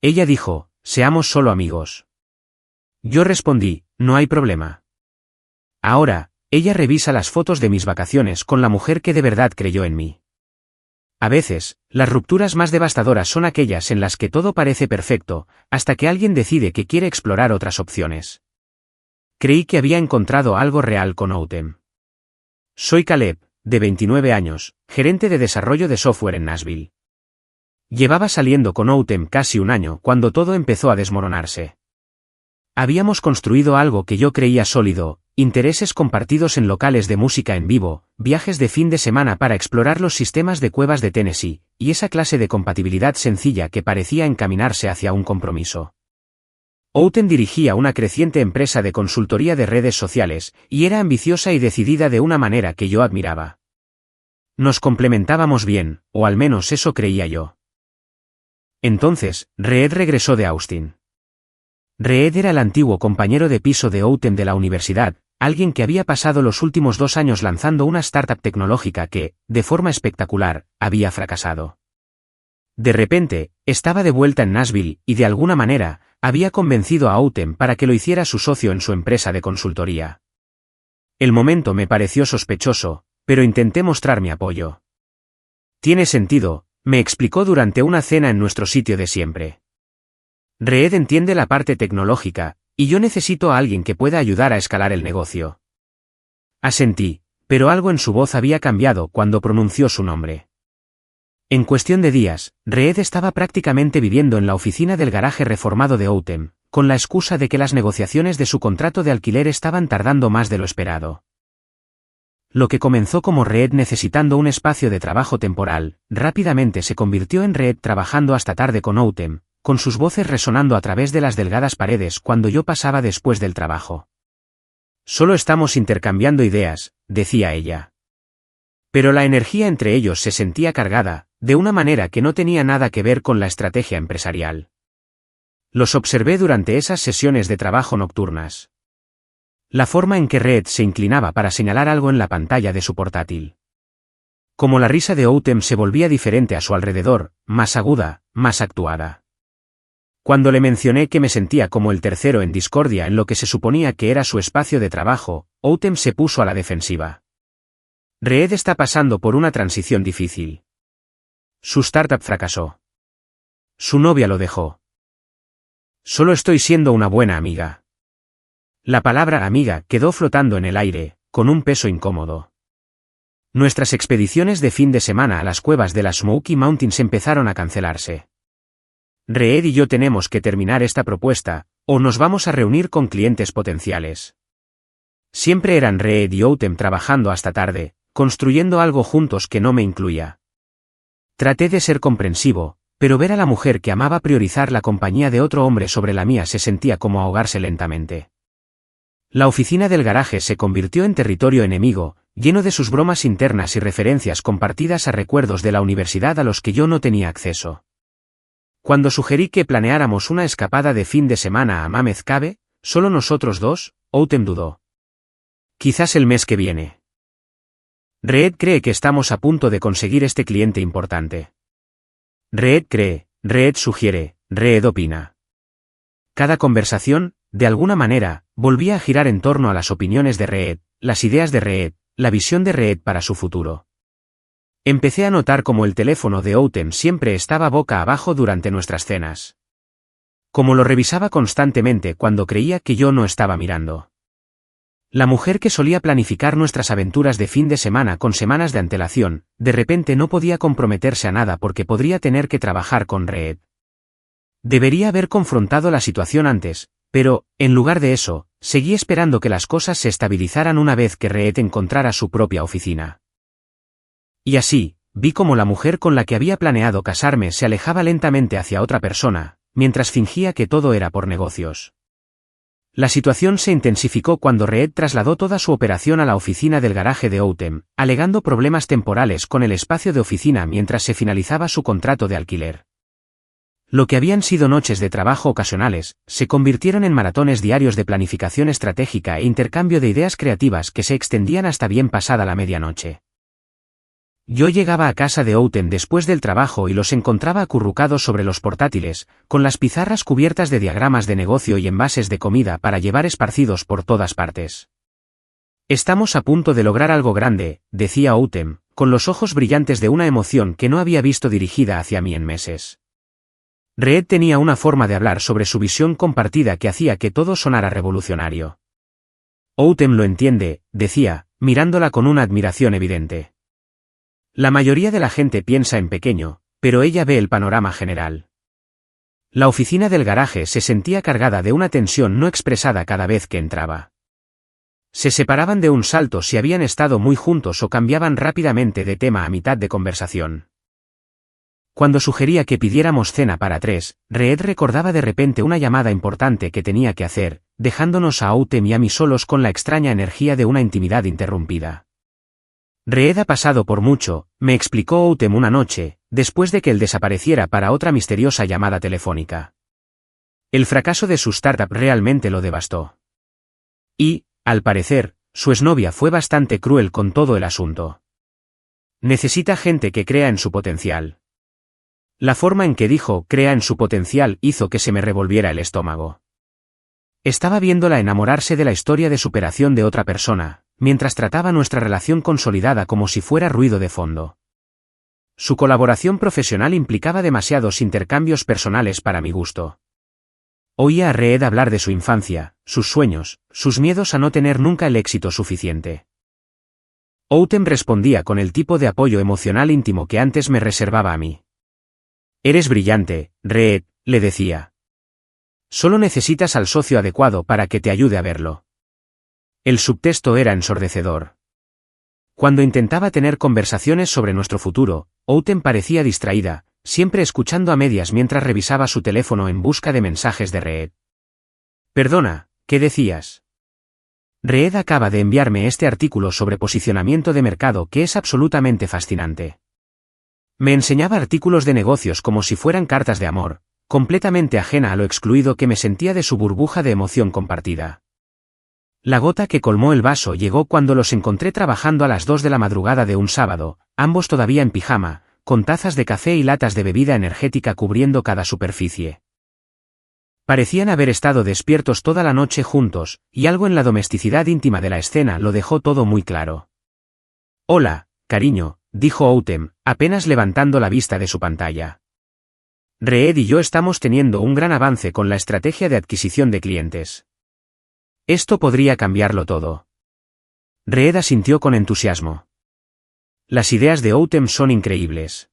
Ella dijo, seamos solo amigos. Yo respondí, no hay problema. Ahora, ella revisa las fotos de mis vacaciones con la mujer que de verdad creyó en mí. A veces, las rupturas más devastadoras son aquellas en las que todo parece perfecto, hasta que alguien decide que quiere explorar otras opciones. Creí que había encontrado algo real con Outem. Soy Caleb, de 29 años, gerente de desarrollo de software en Nashville. Llevaba saliendo con Outem casi un año cuando todo empezó a desmoronarse. Habíamos construido algo que yo creía sólido, intereses compartidos en locales de música en vivo, viajes de fin de semana para explorar los sistemas de cuevas de Tennessee, y esa clase de compatibilidad sencilla que parecía encaminarse hacia un compromiso. Outem dirigía una creciente empresa de consultoría de redes sociales, y era ambiciosa y decidida de una manera que yo admiraba. Nos complementábamos bien, o al menos eso creía yo. Entonces, Reed regresó de Austin. Reed era el antiguo compañero de piso de Outem de la universidad, alguien que había pasado los últimos 2 años lanzando una startup tecnológica que, de forma espectacular, había fracasado. De repente, estaba de vuelta en Nashville y de alguna manera, había convencido a Outem para que lo hiciera su socio en su empresa de consultoría. El momento me pareció sospechoso, pero intenté mostrar mi apoyo. Tiene sentido, me explicó durante una cena en nuestro sitio de siempre. Reed entiende la parte tecnológica, y yo necesito a alguien que pueda ayudar a escalar el negocio. Asentí, pero algo en su voz había cambiado cuando pronunció su nombre. En cuestión de días, Reed estaba prácticamente viviendo en la oficina del garaje reformado de Outem, con la excusa de que las negociaciones de su contrato de alquiler estaban tardando más de lo esperado. Lo que comenzó como Reed necesitando un espacio de trabajo temporal, rápidamente se convirtió en Reed trabajando hasta tarde con Outem, con sus voces resonando a través de las delgadas paredes cuando yo pasaba después del trabajo. Solo estamos intercambiando ideas, decía ella. Pero la energía entre ellos se sentía cargada, de una manera que no tenía nada que ver con la estrategia empresarial. Los observé durante esas sesiones de trabajo nocturnas. La forma en que Reed se inclinaba para señalar algo en la pantalla de su portátil. Como la risa de Outem se volvía diferente a su alrededor, más aguda, más actuada. Cuando le mencioné que me sentía como el tercero en discordia en lo que se suponía que era su espacio de trabajo, Outem se puso a la defensiva. Reed está pasando por una transición difícil. Su startup fracasó. Su novia lo dejó. Solo estoy siendo una buena amiga. La palabra amiga quedó flotando en el aire, con un peso incómodo. Nuestras expediciones de fin de semana a las cuevas de las Smoky Mountains empezaron a cancelarse. Reed y yo tenemos que terminar esta propuesta, o nos vamos a reunir con clientes potenciales. Siempre eran Reed y Outem trabajando hasta tarde, construyendo algo juntos que no me incluía. Traté de ser comprensivo, pero ver a la mujer que amaba priorizar la compañía de otro hombre sobre la mía se sentía como ahogarse lentamente. La oficina del garaje se convirtió en territorio enemigo, lleno de sus bromas internas y referencias compartidas a recuerdos de la universidad a los que yo no tenía acceso. Cuando sugerí que planeáramos una escapada de fin de semana a Mammoth Cave, solo nosotros dos, Outem dudó. Quizás el mes que viene. Reed cree que estamos a punto de conseguir este cliente importante. Reed cree, Reed sugiere, Reed opina. Cada conversación, de alguna manera, volvía a girar en torno a las opiniones de Reed, las ideas de Reed, la visión de Reed para su futuro. Empecé a notar cómo el teléfono de Outem siempre estaba boca abajo durante nuestras cenas. Como lo revisaba constantemente cuando creía que yo no estaba mirando. La mujer que solía planificar nuestras aventuras de fin de semana con semanas de antelación, de repente no podía comprometerse a nada porque podría tener que trabajar con Reed. Debería haber confrontado la situación antes, pero, en lugar de eso, seguí esperando que las cosas se estabilizaran una vez que Reed encontrara su propia oficina. Y así, vi cómo la mujer con la que había planeado casarme se alejaba lentamente hacia otra persona, mientras fingía que todo era por negocios. La situación se intensificó cuando Reed trasladó toda su operación a la oficina del garaje de Outem, alegando problemas temporales con el espacio de oficina mientras se finalizaba su contrato de alquiler. Lo que habían sido noches de trabajo ocasionales, se convirtieron en maratones diarios de planificación estratégica e intercambio de ideas creativas que se extendían hasta bien pasada la medianoche. Yo llegaba a casa de Outen después del trabajo y los encontraba acurrucados sobre los portátiles, con las pizarras cubiertas de diagramas de negocio y envases de comida para llevar esparcidos por todas partes. Estamos a punto de lograr algo grande, decía Outen, con los ojos brillantes de una emoción que no había visto dirigida hacia mí en meses. Reed tenía una forma de hablar sobre su visión compartida que hacía que todo sonara revolucionario. Outen lo entiende, decía, mirándola con una admiración evidente. La mayoría de la gente piensa en pequeño, pero ella ve el panorama general. La oficina del garaje se sentía cargada de una tensión no expresada cada vez que entraba. Se separaban de un salto si habían estado muy juntos o cambiaban rápidamente de tema a mitad de conversación. Cuando sugería que pidiéramos cena para 3, Reed recordaba de repente una llamada importante que tenía que hacer, dejándonos a Outen y a mí solos con la extraña energía de una intimidad interrumpida. Reed ha pasado por mucho, me explicó Outen una noche, después de que él desapareciera para otra misteriosa llamada telefónica. El fracaso de su startup realmente lo devastó. Y, al parecer, su exnovia fue bastante cruel con todo el asunto. Necesita gente que crea en su potencial. La forma en que dijo crea en su potencial hizo que se me revolviera el estómago. Estaba viéndola enamorarse de la historia de superación de otra persona, mientras trataba nuestra relación consolidada como si fuera ruido de fondo. Su colaboración profesional implicaba demasiados intercambios personales para mi gusto. Oía a Reed hablar de su infancia, sus sueños, sus miedos a no tener nunca el éxito suficiente. Outen respondía con el tipo de apoyo emocional íntimo que antes me reservaba a mí. Eres brillante, Reed, le decía. Solo necesitas al socio adecuado para que te ayude a verlo. El subtexto era ensordecedor. Cuando intentaba tener conversaciones sobre nuestro futuro, Outen parecía distraída, siempre escuchando a medias mientras revisaba su teléfono en busca de mensajes de Reed. Perdona, ¿qué decías? Reed acaba de enviarme este artículo sobre posicionamiento de mercado que es absolutamente fascinante. Me enseñaba artículos de negocios como si fueran cartas de amor, completamente ajena a lo excluido que me sentía de su burbuja de emoción compartida. La gota que colmó el vaso llegó cuando los encontré trabajando a las 2 de la madrugada de un sábado, ambos todavía en pijama, con tazas de café y latas de bebida energética cubriendo cada superficie. Parecían haber estado despiertos toda la noche juntos, y algo en la domesticidad íntima de la escena lo dejó todo muy claro. Hola, cariño, dijo Outen, apenas levantando la vista de su pantalla. Reed y yo estamos teniendo un gran avance con la estrategia de adquisición de clientes. Esto podría cambiarlo todo. Reed asintió con entusiasmo. Las ideas de Outen son increíbles.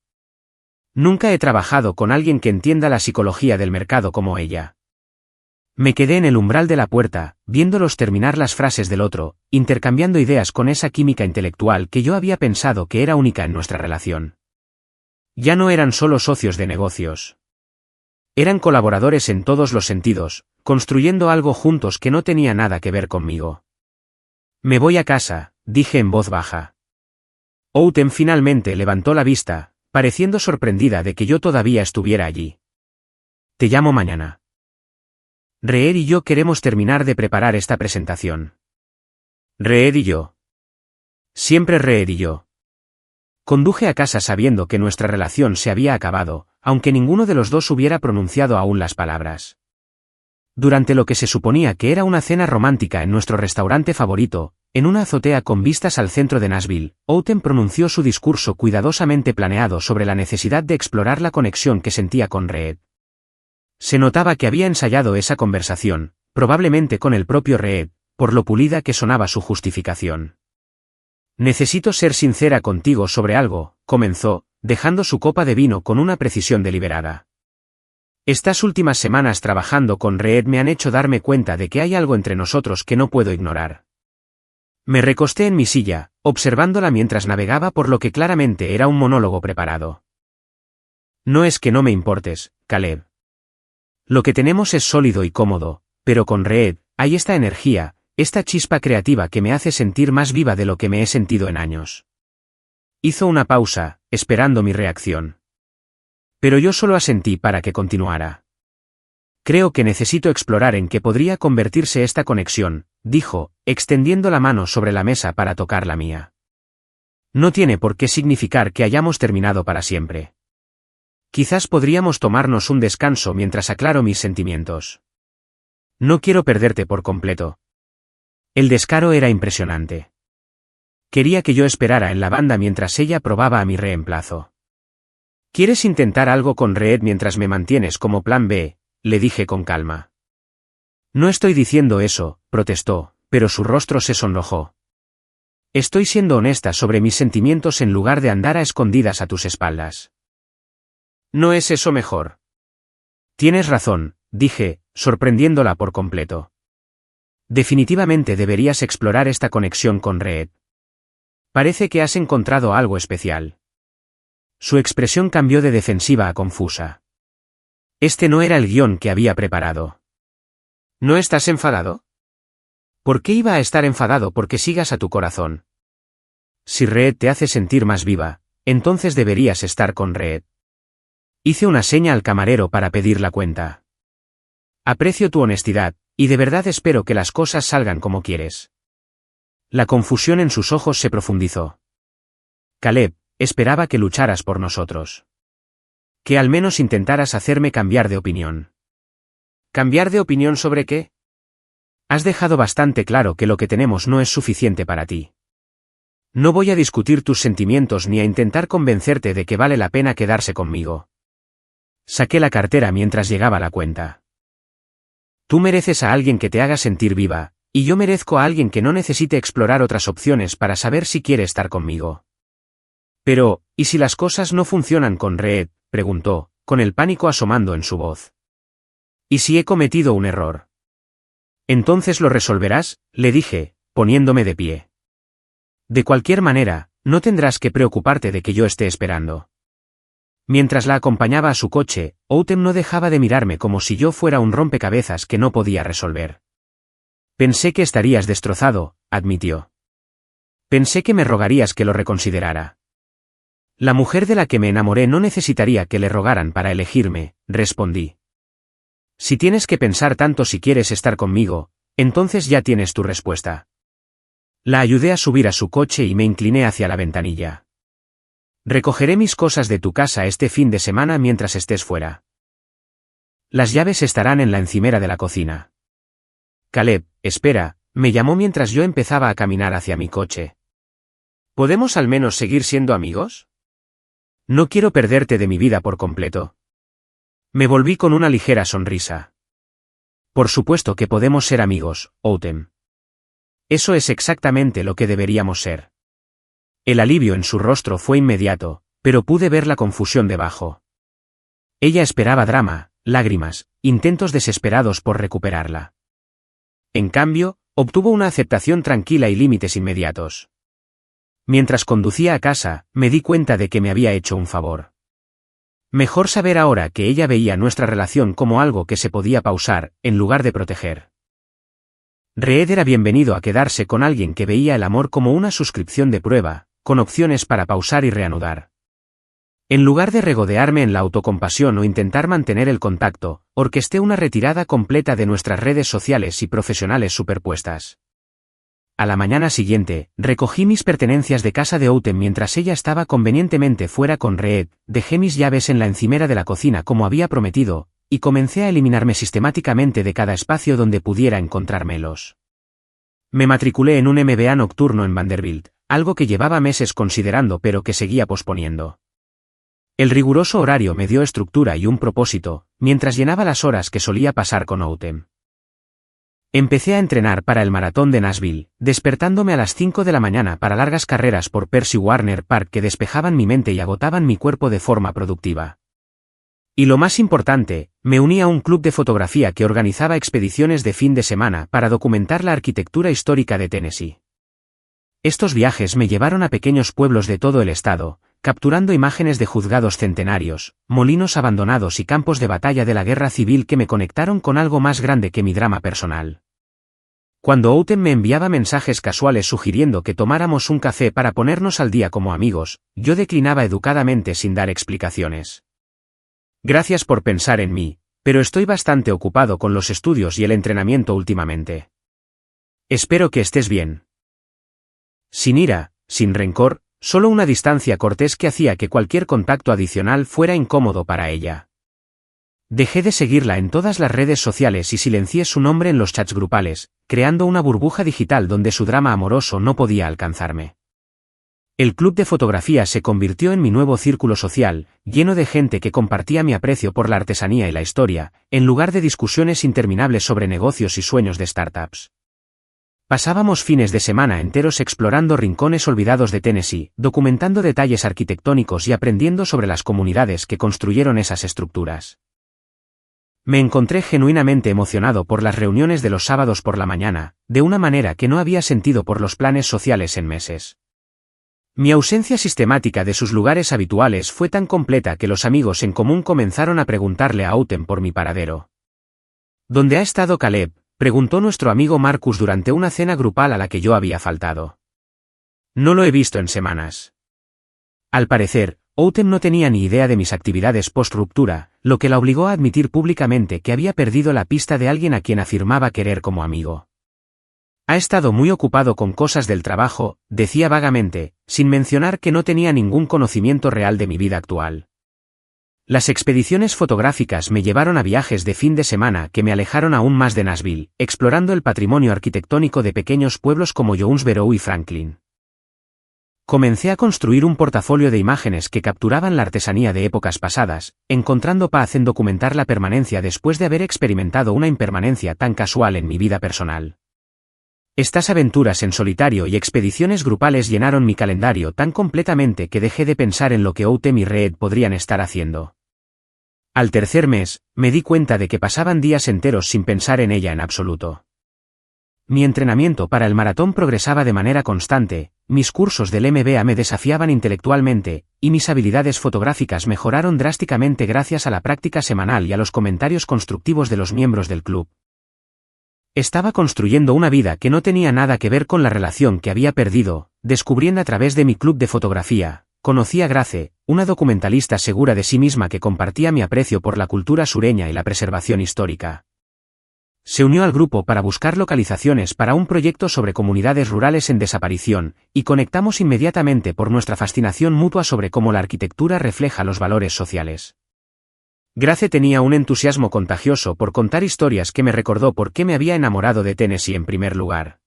Nunca he trabajado con alguien que entienda la psicología del mercado como ella. Me quedé en el umbral de la puerta, viéndolos terminar las frases del otro, intercambiando ideas con esa química intelectual que yo había pensado que era única en nuestra relación. Ya no eran solo socios de negocios. Eran colaboradores en todos los sentidos, construyendo algo juntos que no tenía nada que ver conmigo. Me voy a casa, dije en voz baja. Outen finalmente levantó la vista, pareciendo sorprendida de que yo todavía estuviera allí. Te llamo mañana. Reed y yo queremos terminar de preparar esta presentación. Reed y yo. Siempre Reed y yo. Conduje a casa sabiendo que nuestra relación se había acabado, aunque ninguno de los dos hubiera pronunciado aún las palabras. Durante lo que se suponía que era una cena romántica en nuestro restaurante favorito, en una azotea con vistas al centro de Nashville, Outen pronunció su discurso cuidadosamente planeado sobre la necesidad de explorar la conexión que sentía con Reed. Se notaba que había ensayado esa conversación, probablemente con el propio Reed, por lo pulida que sonaba su justificación. Necesito ser sincera contigo sobre algo, comenzó, dejando su copa de vino con una precisión deliberada. Estas últimas semanas trabajando con Reed me han hecho darme cuenta de que hay algo entre nosotros que no puedo ignorar. Me recosté en mi silla, observándola mientras navegaba por lo que claramente era un monólogo preparado. No es que no me importes, Caleb. Lo que tenemos es sólido y cómodo, pero con Reed, hay esta energía, esta chispa creativa que me hace sentir más viva de lo que me he sentido en años. Hizo una pausa, esperando mi reacción. Pero yo solo asentí para que continuara. Creo que necesito explorar en qué podría convertirse esta conexión, dijo, extendiendo la mano sobre la mesa para tocar la mía. No tiene por qué significar que hayamos terminado para siempre. Quizás podríamos tomarnos un descanso mientras aclaro mis sentimientos. No quiero perderte por completo. El descaro era impresionante. Quería que yo esperara en la banda mientras ella probaba a mi reemplazo. ¿Quieres intentar algo con Reed mientras me mantienes como plan B?, le dije con calma. No estoy diciendo eso, protestó, pero su rostro se sonrojó. Estoy siendo honesta sobre mis sentimientos en lugar de andar a escondidas a tus espaldas. ¿No es eso mejor? Tienes razón, dije, sorprendiéndola por completo. Definitivamente deberías explorar esta conexión con Reed. Parece que has encontrado algo especial. Su expresión cambió de defensiva a confusa. Este no era el guión que había preparado. ¿No estás enfadado? ¿Por qué iba a estar enfadado porque sigas a tu corazón? Si Reed te hace sentir más viva, entonces deberías estar con Reed. Hice una seña al camarero para pedir la cuenta. Aprecio tu honestidad, y de verdad espero que las cosas salgan como quieres. La confusión en sus ojos se profundizó. Caleb, esperaba que lucharas por nosotros. Que al menos intentaras hacerme cambiar de opinión. ¿Cambiar de opinión sobre qué? Has dejado bastante claro que lo que tenemos no es suficiente para ti. No voy a discutir tus sentimientos ni a intentar convencerte de que vale la pena quedarse conmigo. Saqué la cartera mientras llegaba la cuenta. Tú mereces a alguien que te haga sentir viva, y yo merezco a alguien que no necesite explorar otras opciones para saber si quiere estar conmigo. Pero, ¿y si las cosas no funcionan con Reed?, preguntó, con el pánico asomando en su voz. ¿Y si he cometido un error? Entonces lo resolverás, le dije, poniéndome de pie. De cualquier manera, no tendrás que preocuparte de que yo esté esperando. Mientras la acompañaba a su coche, Autumn no dejaba de mirarme como si yo fuera un rompecabezas que no podía resolver. Pensé que estarías destrozado, admitió. Pensé que me rogarías que lo reconsiderara. La mujer de la que me enamoré no necesitaría que le rogaran para elegirme, respondí. Si tienes que pensar tanto si quieres estar conmigo, entonces ya tienes tu respuesta. La ayudé a subir a su coche y me incliné hacia la ventanilla. Recogeré mis cosas de tu casa este fin de semana mientras estés fuera. Las llaves estarán en la encimera de la cocina. Caleb, espera, me llamó mientras yo empezaba a caminar hacia mi coche. ¿Podemos al menos seguir siendo amigos? No quiero perderte de mi vida por completo. Me volví con una ligera sonrisa. Por supuesto que podemos ser amigos, Autumn. Eso es exactamente lo que deberíamos ser. El alivio en su rostro fue inmediato, pero pude ver la confusión debajo. Ella esperaba drama, lágrimas, intentos desesperados por recuperarla. En cambio, obtuvo una aceptación tranquila y límites inmediatos. Mientras conducía a casa, me di cuenta de que me había hecho un favor. Mejor saber ahora que ella veía nuestra relación como algo que se podía pausar, en lugar de proteger. Reed era bienvenido a quedarse con alguien que veía el amor como una suscripción de prueba, con opciones para pausar y reanudar. En lugar de regodearme en la autocompasión o intentar mantener el contacto, orquesté una retirada completa de nuestras redes sociales y profesionales superpuestas. A la mañana siguiente, recogí mis pertenencias de casa de Autumn mientras ella estaba convenientemente fuera con Reed, dejé mis llaves en la encimera de la cocina como había prometido, y comencé a eliminarme sistemáticamente de cada espacio donde pudiera encontrármelos. Me matriculé en un MBA nocturno en Vanderbilt, algo que llevaba meses considerando pero que seguía posponiendo. El riguroso horario me dio estructura y un propósito, mientras llenaba las horas que solía pasar con Autumn. Empecé a entrenar para el maratón de Nashville, despertándome a las 5 de la mañana para largas carreras por Percy Warner Park que despejaban mi mente y agotaban mi cuerpo de forma productiva. Y lo más importante, me uní a un club de fotografía que organizaba expediciones de fin de semana para documentar la arquitectura histórica de Tennessee. Estos viajes me llevaron a pequeños pueblos de todo el estado, capturando imágenes de juzgados centenarios, molinos abandonados y campos de batalla de la guerra civil que me conectaron con algo más grande que mi drama personal. Cuando Autumn me enviaba mensajes casuales sugiriendo que tomáramos un café para ponernos al día como amigos, yo declinaba educadamente sin dar explicaciones. Gracias por pensar en mí, pero estoy bastante ocupado con los estudios y el entrenamiento últimamente. Espero que estés bien. Sin ira, sin rencor, Solo una distancia cortés que hacía que cualquier contacto adicional fuera incómodo para ella. Dejé de seguirla en todas las redes sociales y silencié su nombre en los chats grupales, creando una burbuja digital donde su drama amoroso no podía alcanzarme. El club de fotografía se convirtió en mi nuevo círculo social, lleno de gente que compartía mi aprecio por la artesanía y la historia, en lugar de discusiones interminables sobre negocios y sueños de startups. Pasábamos fines de semana enteros explorando rincones olvidados de Tennessee, documentando detalles arquitectónicos y aprendiendo sobre las comunidades que construyeron esas estructuras. Me encontré genuinamente emocionado por las reuniones de los sábados por la mañana, de una manera que no había sentido por los planes sociales en meses. Mi ausencia sistemática de sus lugares habituales fue tan completa que los amigos en común comenzaron a preguntarle a Autumn por mi paradero. ¿Dónde ha estado Caleb?, preguntó nuestro amigo Marcus durante una cena grupal a la que yo había faltado. No lo he visto en semanas. Al parecer, Autumn no tenía ni idea de mis actividades post-ruptura, lo que la obligó a admitir públicamente que había perdido la pista de alguien a quien afirmaba querer como amigo. Ha estado muy ocupado con cosas del trabajo, decía vagamente, sin mencionar que no tenía ningún conocimiento real de mi vida actual. Las expediciones fotográficas me llevaron a viajes de fin de semana que me alejaron aún más de Nashville, explorando el patrimonio arquitectónico de pequeños pueblos como Jonesboro y Franklin. Comencé a construir un portafolio de imágenes que capturaban la artesanía de épocas pasadas, encontrando paz en documentar la permanencia después de haber experimentado una impermanencia tan casual en mi vida personal. Estas aventuras en solitario y expediciones grupales llenaron mi calendario tan completamente que dejé de pensar en lo que Autumn y Reed podrían estar haciendo. Al tercer mes, me di cuenta de que pasaban días enteros sin pensar en ella en absoluto. Mi entrenamiento para el maratón progresaba de manera constante, mis cursos del MBA me desafiaban intelectualmente, y mis habilidades fotográficas mejoraron drásticamente gracias a la práctica semanal y a los comentarios constructivos de los miembros del club. Estaba construyendo una vida que no tenía nada que ver con la relación que había perdido, descubriendo a través de mi club de fotografía. Conocí a Grace, una documentalista segura de sí misma que compartía mi aprecio por la cultura sureña y la preservación histórica. Se unió al grupo para buscar localizaciones para un proyecto sobre comunidades rurales en desaparición, y conectamos inmediatamente por nuestra fascinación mutua sobre cómo la arquitectura refleja los valores sociales. Grace tenía un entusiasmo contagioso por contar historias que me recordó por qué me había enamorado de Tennessee en primer lugar.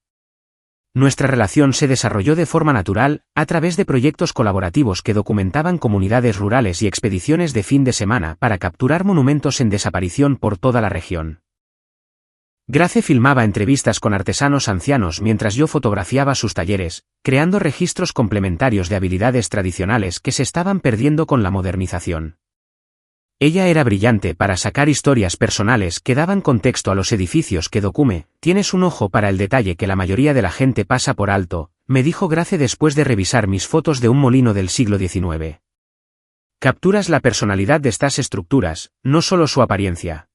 Nuestra relación se desarrolló de forma natural, a través de proyectos colaborativos que documentaban comunidades rurales y expediciones de fin de semana para capturar monumentos en desaparición por toda la región. Grace filmaba entrevistas con artesanos ancianos mientras yo fotografiaba sus talleres, creando registros complementarios de habilidades tradicionales que se estaban perdiendo con la modernización. Ella era brillante para sacar historias personales que daban contexto a los edificios que docume. Tienes un ojo para el detalle que la mayoría de la gente pasa por alto, me dijo Grace después de revisar mis fotos de un molino del siglo XIX. Capturas la personalidad de estas estructuras, no solo su apariencia.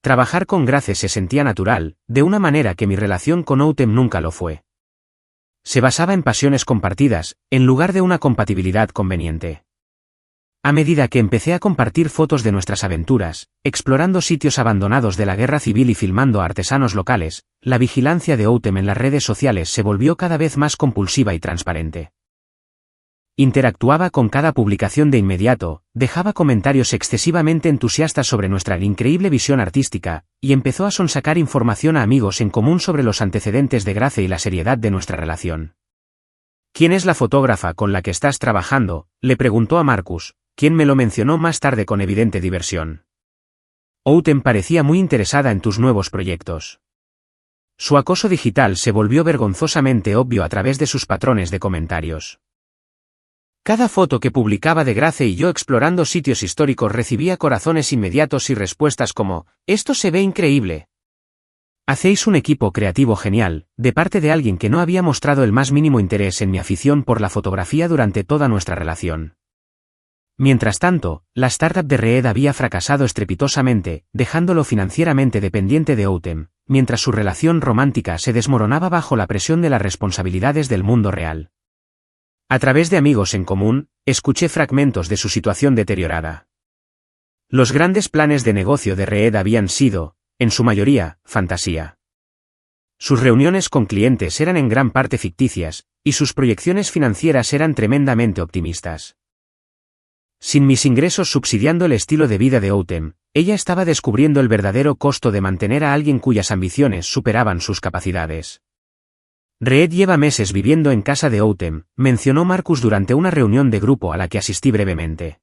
Trabajar con Grace se sentía natural, de una manera que mi relación con Autumn nunca lo fue. Se basaba en pasiones compartidas, en lugar de una compatibilidad conveniente. A medida que empecé a compartir fotos de nuestras aventuras, explorando sitios abandonados de la guerra civil y filmando a artesanos locales, la vigilancia de Autumn en las redes sociales se volvió cada vez más compulsiva y transparente. Interactuaba con cada publicación de inmediato, dejaba comentarios excesivamente entusiastas sobre nuestra increíble visión artística, y empezó a sonsacar información a amigos en común sobre los antecedentes de Grace y la seriedad de nuestra relación. ¿Quién es la fotógrafa con la que estás trabajando?, le preguntó a Marcus, quien me lo mencionó más tarde con evidente diversión. Autumn parecía muy interesada en tus nuevos proyectos. Su acoso digital se volvió vergonzosamente obvio a través de sus patrones de comentarios. Cada foto que publicaba de Grace y yo explorando sitios históricos recibía corazones inmediatos y respuestas como, «Esto se ve increíble». Hacéis un equipo creativo genial, de parte de alguien que no había mostrado el más mínimo interés en mi afición por la fotografía durante toda nuestra relación. Mientras tanto, la startup de Reed había fracasado estrepitosamente, dejándolo financieramente dependiente de Autumn, mientras su relación romántica se desmoronaba bajo la presión de las responsabilidades del mundo real. A través de amigos en común, escuché fragmentos de su situación deteriorada. Los grandes planes de negocio de Reed habían sido, en su mayoría, fantasía. Sus reuniones con clientes eran en gran parte ficticias, y sus proyecciones financieras eran tremendamente optimistas. Sin mis ingresos subsidiando el estilo de vida de Autumn, ella estaba descubriendo el verdadero costo de mantener a alguien cuyas ambiciones superaban sus capacidades. Reed lleva meses viviendo en casa de Autumn, mencionó Marcus durante una reunión de grupo a la que asistí brevemente.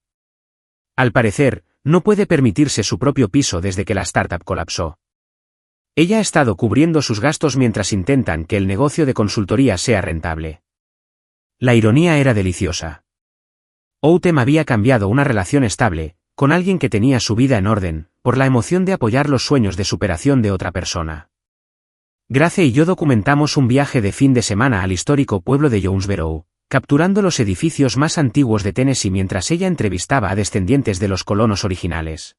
Al parecer, no puede permitirse su propio piso desde que la startup colapsó. Ella ha estado cubriendo sus gastos mientras intentan que el negocio de consultoría sea rentable. La ironía era deliciosa. Autumn había cambiado una relación estable, con alguien que tenía su vida en orden, por la emoción de apoyar los sueños de superación de otra persona. Grace y yo documentamos un viaje de fin de semana al histórico pueblo de Jonesboro, capturando los edificios más antiguos de Tennessee mientras ella entrevistaba a descendientes de los colonos originales.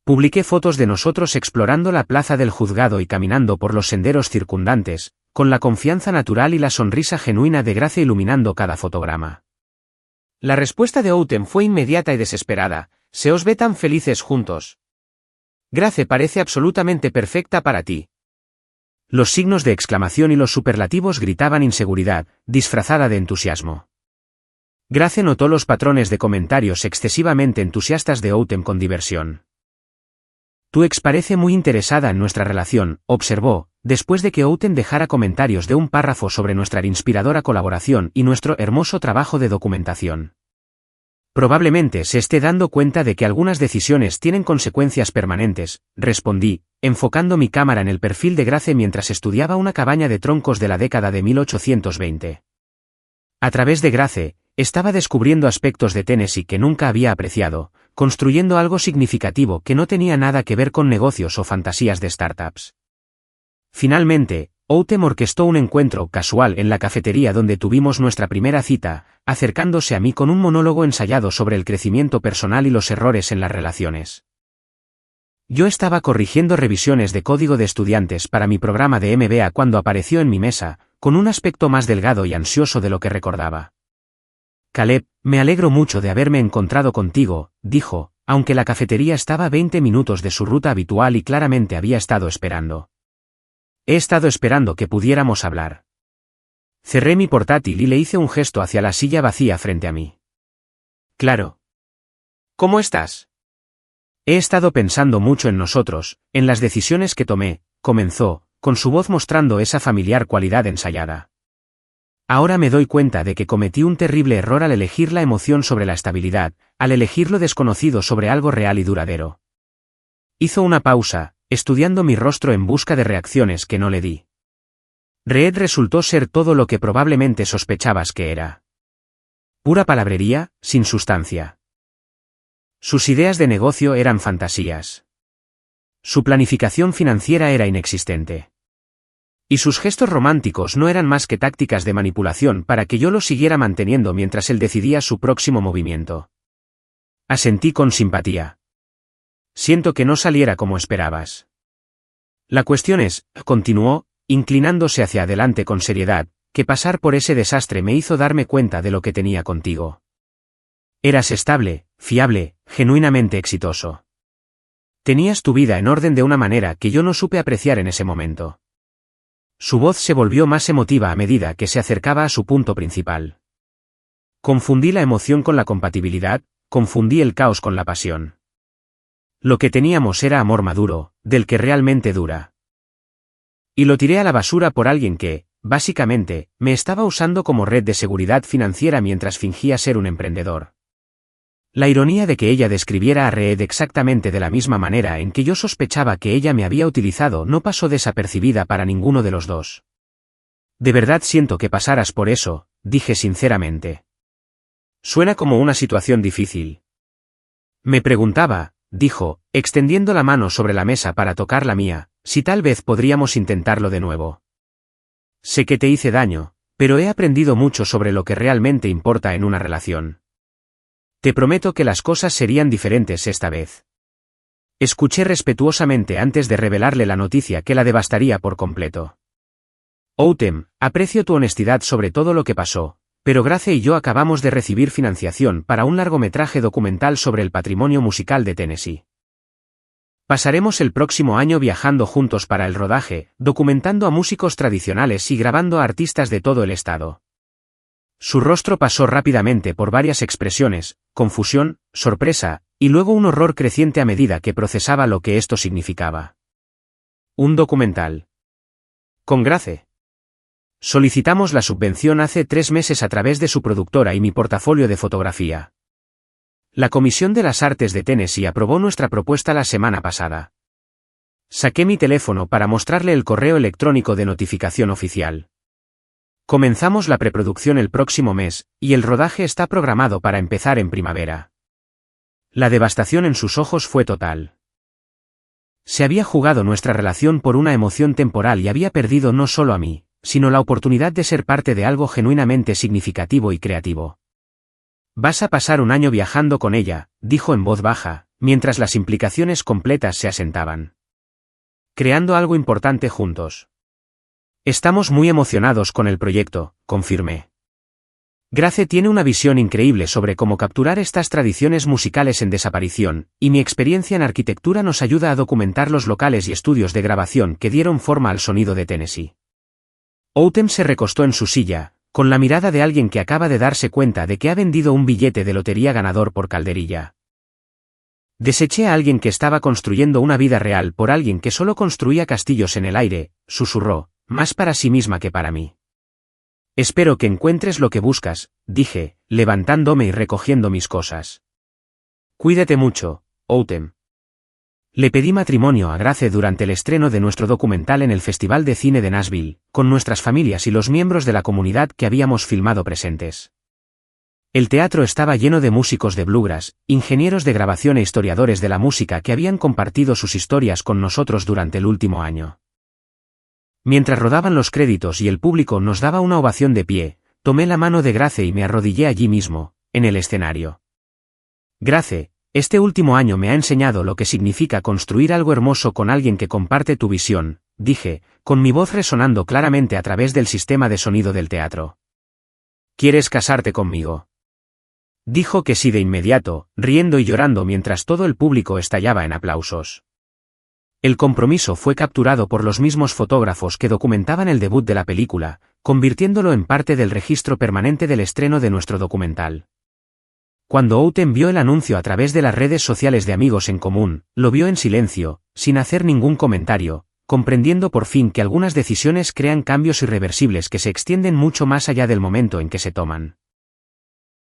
Publiqué fotos de nosotros explorando la plaza del juzgado y caminando por los senderos circundantes, con la confianza natural y la sonrisa genuina de Grace iluminando cada fotograma. La respuesta de Autumn fue inmediata y desesperada: «Se os ve tan felices juntos. Grace parece absolutamente perfecta para ti». Los signos de exclamación y los superlativos gritaban inseguridad, disfrazada de entusiasmo. Grace notó los patrones de comentarios excesivamente entusiastas de Autumn con diversión. «Tu ex parece muy interesada en nuestra relación», observó, después de que Autumn dejara comentarios de un párrafo sobre nuestra inspiradora colaboración y nuestro hermoso trabajo de documentación. «Probablemente se esté dando cuenta de que algunas decisiones tienen consecuencias permanentes», respondí, enfocando mi cámara en el perfil de Grace mientras estudiaba una cabaña de troncos de la década de 1820. A través de Grace, estaba descubriendo aspectos de Tennessee que nunca había apreciado, construyendo algo significativo que no tenía nada que ver con negocios o fantasías de startups. Finalmente, Autumn orquestó un encuentro casual en la cafetería donde tuvimos nuestra primera cita, acercándose a mí con un monólogo ensayado sobre el crecimiento personal y los errores en las relaciones. Yo estaba corrigiendo revisiones de código de estudiantes para mi programa de MBA cuando apareció en mi mesa, con un aspecto más delgado y ansioso de lo que recordaba. «Caleb, me alegro mucho de haberme encontrado contigo», dijo, aunque la cafetería estaba a 20 minutos de su ruta habitual y claramente había estado esperando. «He estado esperando que pudiéramos hablar». Cerré mi portátil y le hice un gesto hacia la silla vacía frente a mí. «Claro. ¿Cómo estás?» «He estado pensando mucho en nosotros, en las decisiones que tomé», comenzó, con su voz mostrando esa familiar cualidad ensayada. «Ahora me doy cuenta de que cometí un terrible error al elegir la emoción sobre la estabilidad, al elegir lo desconocido sobre algo real y duradero». Hizo una pausa, estudiando mi rostro en busca de reacciones que no le di. Reed resultó ser todo lo que probablemente sospechabas que era. Pura palabrería, sin sustancia. Sus ideas de negocio eran fantasías. Su planificación financiera era inexistente. Y sus gestos románticos no eran más que tácticas de manipulación para que yo lo siguiera manteniendo mientras él decidía su próximo movimiento. Asentí con simpatía. «Siento que no saliera como esperabas. La cuestión es», continuó, inclinándose hacia adelante con seriedad, «que pasar por ese desastre me hizo darme cuenta de lo que tenía contigo. Eras estable, fiable, genuinamente exitoso. Tenías tu vida en orden de una manera que yo no supe apreciar en ese momento». Su voz se volvió más emotiva a medida que se acercaba a su punto principal. Confundí la emoción con la compatibilidad, confundí el caos con la pasión. Lo que teníamos era amor maduro, del que realmente dura. Y lo tiré a la basura por alguien que, básicamente, me estaba usando como red de seguridad financiera mientras fingía ser un emprendedor. La ironía de que ella describiera a Reed exactamente de la misma manera en que yo sospechaba que ella me había utilizado no pasó desapercibida para ninguno de los dos. «De verdad siento que pasaras por eso», dije sinceramente. «Suena como una situación difícil». Me preguntaba, dijo, extendiendo la mano sobre la mesa para tocar la mía, «si tal vez podríamos intentarlo de nuevo. Sé que te hice daño, pero he aprendido mucho sobre lo que realmente importa en una relación. Te prometo que las cosas serían diferentes esta vez». Escuché respetuosamente antes de revelarle la noticia que la devastaría por completo. «Autumn, aprecio tu honestidad sobre todo lo que pasó, pero Grace y yo acabamos de recibir financiación para un largometraje documental sobre el patrimonio musical de Tennessee. Pasaremos el próximo año viajando juntos para el rodaje, documentando a músicos tradicionales y grabando a artistas de todo el estado. Su rostro pasó rápidamente por varias expresiones, confusión, sorpresa, y luego un horror creciente a medida que procesaba lo que esto significaba. Un documental. Con Grace. Solicitamos la subvención hace 3 meses a través de su productora y mi portafolio de fotografía. La Comisión de las Artes de Tennessee aprobó nuestra propuesta la semana pasada. Saqué mi teléfono para mostrarle el correo electrónico de notificación oficial. Comenzamos la preproducción el próximo mes, y el rodaje está programado para empezar en primavera. La devastación en sus ojos fue total. Se había jugado nuestra relación por una emoción temporal y había perdido no solo a mí, sino la oportunidad de ser parte de algo genuinamente significativo y creativo. Vas a pasar un año viajando con ella, dijo en voz baja, mientras las implicaciones completas se asentaban. Creando algo importante juntos. Estamos muy emocionados con el proyecto, confirmé. Grace tiene una visión increíble sobre cómo capturar estas tradiciones musicales en desaparición, y mi experiencia en arquitectura nos ayuda a documentar los locales y estudios de grabación que dieron forma al sonido de Tennessee. Outem se recostó en su silla, con la mirada de alguien que acaba de darse cuenta de que ha vendido un billete de lotería ganador por calderilla. Deseché a alguien que estaba construyendo una vida real por alguien que solo construía castillos en el aire, susurró, más para sí misma que para mí. Espero que encuentres lo que buscas, dije, levantándome y recogiendo mis cosas. Cuídate mucho, Outem. Le pedí matrimonio a Grace durante el estreno de nuestro documental en el Festival de Cine de Nashville, con nuestras familias y los miembros de la comunidad que habíamos filmado presentes. El teatro estaba lleno de músicos de bluegrass, ingenieros de grabación e historiadores de la música que habían compartido sus historias con nosotros durante el último año. Mientras rodaban los créditos y el público nos daba una ovación de pie, tomé la mano de Grace y me arrodillé allí mismo, en el escenario. Grace, este último año me ha enseñado lo que significa construir algo hermoso con alguien que comparte tu visión, dije, con mi voz resonando claramente a través del sistema de sonido del teatro. ¿Quieres casarte conmigo? Dijo que sí de inmediato, riendo y llorando mientras todo el público estallaba en aplausos. El compromiso fue capturado por los mismos fotógrafos que documentaban el debut de la película, convirtiéndolo en parte del registro permanente del estreno de nuestro documental. Cuando Outem vio el anuncio a través de las redes sociales de amigos en común, lo vio en silencio, sin hacer ningún comentario, comprendiendo por fin que algunas decisiones crean cambios irreversibles que se extienden mucho más allá del momento en que se toman.